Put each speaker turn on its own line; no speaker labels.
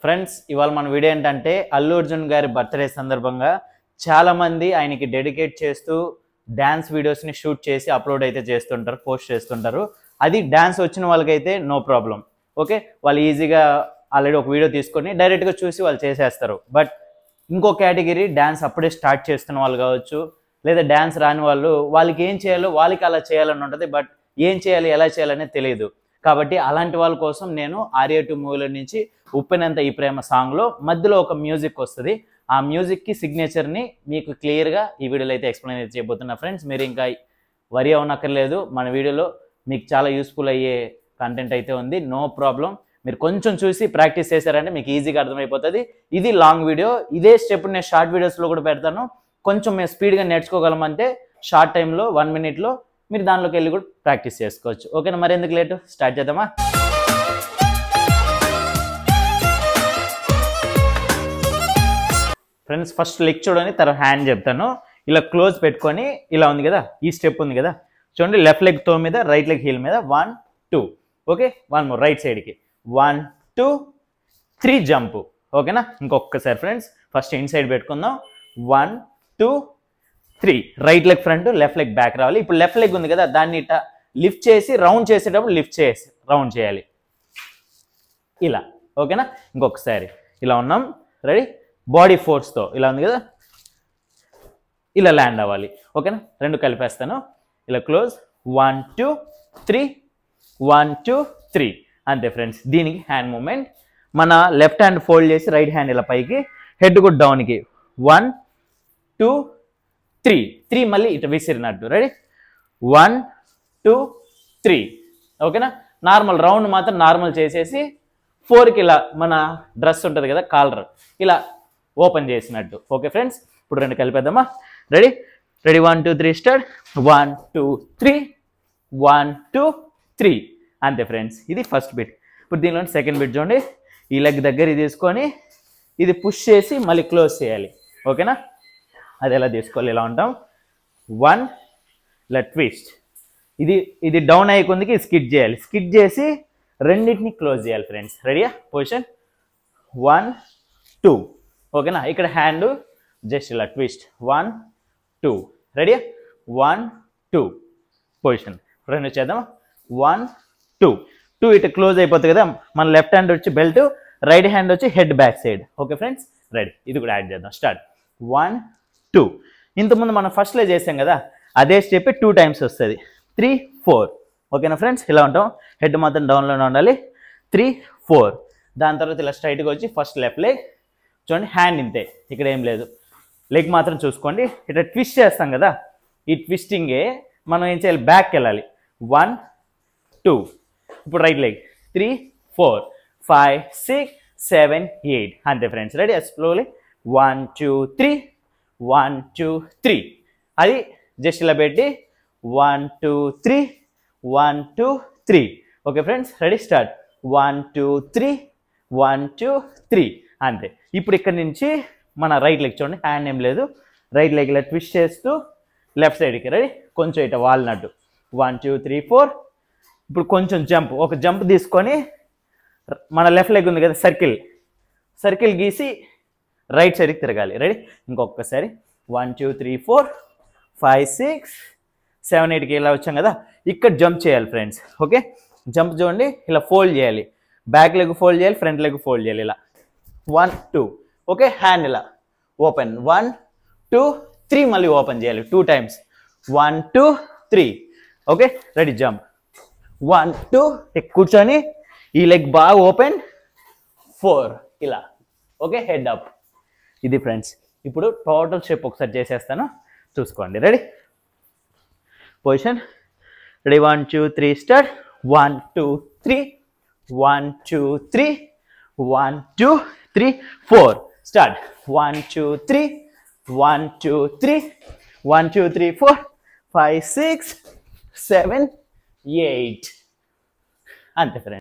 Friends ఇవాళ మన video ఏంటంటే అల్లు అర్జున్ గారి బర్త్డే సందర్భంగా చాలా మంది ఆయనకి డెడికేట్ చేస్తూ డాన్స్ వీడియోస్ని షూట్ చేసి అప్లోడ్ అయితే చేస్తుంటారు, పోస్ట్ చేస్తుంటారు. అది డాన్స్ వచ్చిన వాళ్ళకైతే నో ప్రాబ్లం, ఓకే, వాళ్ళు ఈజీగా ఆల్రెడీ ఒక వీడియో తీసుకొని డైరెక్ట్గా చూసి వాళ్ళు చేసేస్తారు. బట్ ఇంకో కేటగిరీ డాన్స్ అప్పుడే స్టార్ట్ చేస్తున్న వాళ్ళు కావచ్చు, లేదా డాన్స్ రాని వాళ్ళు, వాళ్ళకి ఏం చేయాలో వాళ్ళకి అలా చేయాలని ఉంటుంది, బట్ ఏం చేయాలి ఎలా చేయాలనేది తెలియదు. కాబట్టి అలాంటి వాళ్ళ కోసం నేను ఆర్య 2 మూవీలో నుంచి ఉప్పెనంత ఈ ప్రేమ సాంగ్లో మధ్యలో ఒక మ్యూజిక్ వస్తుంది. ఆ మ్యూజిక్కి సిగ్నేచర్ని మీకు క్లియర్గా ఈ వీడియోలో అయితే ఎక్స్ప్లెయిన్ అయితే చేయబోతున్నా. ఫ్రెండ్స్ మీరు ఇంకా వరి అవనక్కర్లేదు, మన వీడియోలో మీకు చాలా యూస్ఫుల్ అయ్యే కంటెంట్ అయితే ఉంది, నో ప్రాబ్లం. మీరు కొంచెం చూసి ప్రాక్టీస్ చేశారంటే మీకు ఈజీగా అర్థమైపోతుంది. ఇది లాంగ్ వీడియో, ఇదే స్టెప్ నేను షార్ట్ వీడియోస్లో కూడా పెడతాను. కొంచెం మేము స్పీడ్గా నేర్చుకోగలమంటే షార్ట్ టైంలో 1 మినిట్లో మీరు దానిలోకి వెళ్ళి కూడా ప్రాక్టీస్ చేసుకోవచ్చు. ఓకేనా, మరి ఎందుకు లేటు, స్టార్ట్ చేద్దామా? ఫ్రెండ్స్ ఫస్ట్ లెగ్ చూడండి, తర్వాత హ్యాండ్ చెప్తాను. ఇలా క్లోజ్ పెట్టుకొని ఇలా ఉంది కదా, ఈ స్టెప్ ఉంది కదా, చూడండి. లెఫ్ట్ లెగ్ తో మీద, రైట్ లెగ్ హీల్ మీద, 1 2, ఓకే. 1 మోర్ రైట్ సైడ్కి, 1 2 3 జంప్, ఓకేనా. ఇంకొకసారి ఫ్రెండ్స్ ఫస్ట్ ఇన్ సైడ్ పెట్టుకుందాం, 1 2 3, right leg front, left leg back రావాలి. ఇప్పుడు లెఫ్ట్ లెగ్ ఉంది కదా, దాన్ని ఇట్లా లిఫ్ట్ చేసి రౌండ్ చేసేటప్పుడు లిఫ్ట్ చేసి రౌండ్ చేయాలి ఇలా, ఓకేనా. ఇంకొకసారి ఇలా ఉన్నాం, రెడీ. బాడీ ఫోర్స్తో ఇలా ఉంది కదా, ఇలా ల్యాండ్ అవ్వాలి, ఓకేనా. రెండు కలిపేస్తాను, ఇలా క్లోజ్, 1 2 3, 1 2 3, అంతే ఫ్రెండ్స్. దీనికి హ్యాండ్ మూమెంట్, మన లెఫ్ట్ హ్యాండ్ ఫోల్డ్ చేసి రైట్ హ్యాండ్ ఇలా పైకి, హెడ్ కూడా డౌన్కి, 1 2 3 మళ్ళీ ఇటు విసిరినట్టు, రెడీ. 1 2 3, ఓకేనా. నార్మల్ రౌండ్ మాత్రం నార్మల్ చేసేసి 4కి ఇలా మన డ్రెస్ ఉంటుంది కదా కాలర్, ఇలా ఓపెన్ చేసినట్టు, ఓకే ఫ్రెండ్స్. ఇప్పుడు రెండు కలిపేద్దామా, రెడీ. 1 2 3 స్టార్ట్, 1 2 3, 1 2 3, అంతే ఫ్రెండ్స్. ఇది ఫస్ట్ బిట్. ఇప్పుడు దీనిలో సెకండ్ బిట్ చూడండి, ఈ లెగ్ దగ్గర తీసుకొని ఇది పుష్ చేసి మళ్ళీ క్లోజ్ చేయాలి, ఓకేనా. అది ఎలా తీసుకోవాలి, ఇలా ఉంటాం, 1 ఇలా ట్విస్ట్, ఇది డౌన్ అయ్యే కొందికి స్కిడ్ చేయాలి, స్కిడ్ చేసి రెండింటిని క్లోజ్ చేయాలి ఫ్రెండ్స్. రెడీయా, పొజిషన్ 1 2, ఓకేనా. ఇక్కడ హ్యాండ్ జస్ట్ ఇలా ట్విస్ట్, 1 2, రెడీయా, 1 2, పొజిషన్. రెండు వచ్చేద్దాం, 1 2 2, ఇటు క్లోజ్ అయిపోతుంది కదా. మన లెఫ్ట్ హ్యాండ్ వచ్చి బెల్ట్, రైట్ హ్యాండ్ వచ్చి head back side, okay friends. Ready, ఇది కూడా యాడ్ చేద్దాం, స్టార్ట్. 1 2, ఇంతకుముందు మనం ఫస్ట్లో చేసాం కదా, అదే స్టెప్ 2 టైమ్స్ వస్తుంది, 3 4, ఓకేనా ఫ్రెండ్స్. ఇలా ఉంటాం, హెడ్ మాత్రం డౌన్లోనే ఉండాలి, 3 4. దాని తర్వాత ఇలా స్ట్రైట్గా వచ్చి ఫస్ట్ లెఫ్ట్ లెగ్ చూడండి, హ్యాండ్ ఇంతే, ఇక్కడ ఏం లేదు, లెగ్ మాత్రం చూసుకోండి. ఇట్లా ట్విస్ట్ చేస్తాం కదా, ఈ ట్విస్టింగే మనం ఏం చేయాలి, బ్యాక్కి వెళ్ళాలి, 1 2. ఇప్పుడు రైట్ లెగ్, 3 4 5 6 7 8, అంతే ఫ్రెండ్స్. రెడీ, స్లోలీ, 1 2 3, 1 2 3, అది జస్ట్ ఇలా పెట్టి 1 2 3, 1 2 3, ఓకే ఫ్రెండ్స్. Ready, start. 1 2 3, 1 2 3, అంతే. ఇప్పుడు ఇక్కడ నుంచి మన రైట్ లెగ్ చూడండి, హ్యాండ్ ఏం లేదు, రైట్ లెగ్ ఇలా ట్విస్ట్ చేస్తూ లెఫ్ట్ సైడ్కి, రెడీ, కొంచెం ఇట్లా వాలినట్టు, 1 2 3 4. ఇప్పుడు కొంచెం జంప్, ఒక జంప్ తీసుకొని మన లెఫ్ట్ లెగ్ ఉంది కదా, సర్కిల్ గీసి రైట్ సైడ్కి తిరగాలి, రెడీ. ఇంకొకసారి 1 2 3 4 5 6 7 8కి ఇలా వచ్చాం కదా, ఇక్కడ జంప్ చేయాలి ఫ్రెండ్స్, ఓకే. జంప్ చూడండి, ఇలా ఫోల్డ్ చేయాలి, బ్యాక్ లెగ్ ఫోల్డ్ చేయాలి, ఫ్రంట్ లెగ్ ఫోల్డ్ చేయాలి, ఇలా 1 2, ఓకే. హ్యాండ్ ఇలా ఓపెన్, 1 2 3, మళ్ళీ ఓపెన్ చేయాలి 2 టైమ్స్, 1 2 3, ఓకే. రెడీ, జంప్, 1 2, కూర్చొని ఈ లెగ్ బాగా ఓపెన్, 4 ఇలా, ఓకే, హెడ్ అప్. ఇది ఫ్రెండ్స్. ఇప్పుడు టోటల్ షేప్ ఒకసారి చేసేస్తాను, చూసుకోండి. Ready, position, ready, 1 2 3 start, 1 2 3, 1 2 3, 1 2 3 4, start, 1 2 3, 1 2 3, 1 2 3 4 5 6 7 8, అంతే ఫ్రెండ్స్.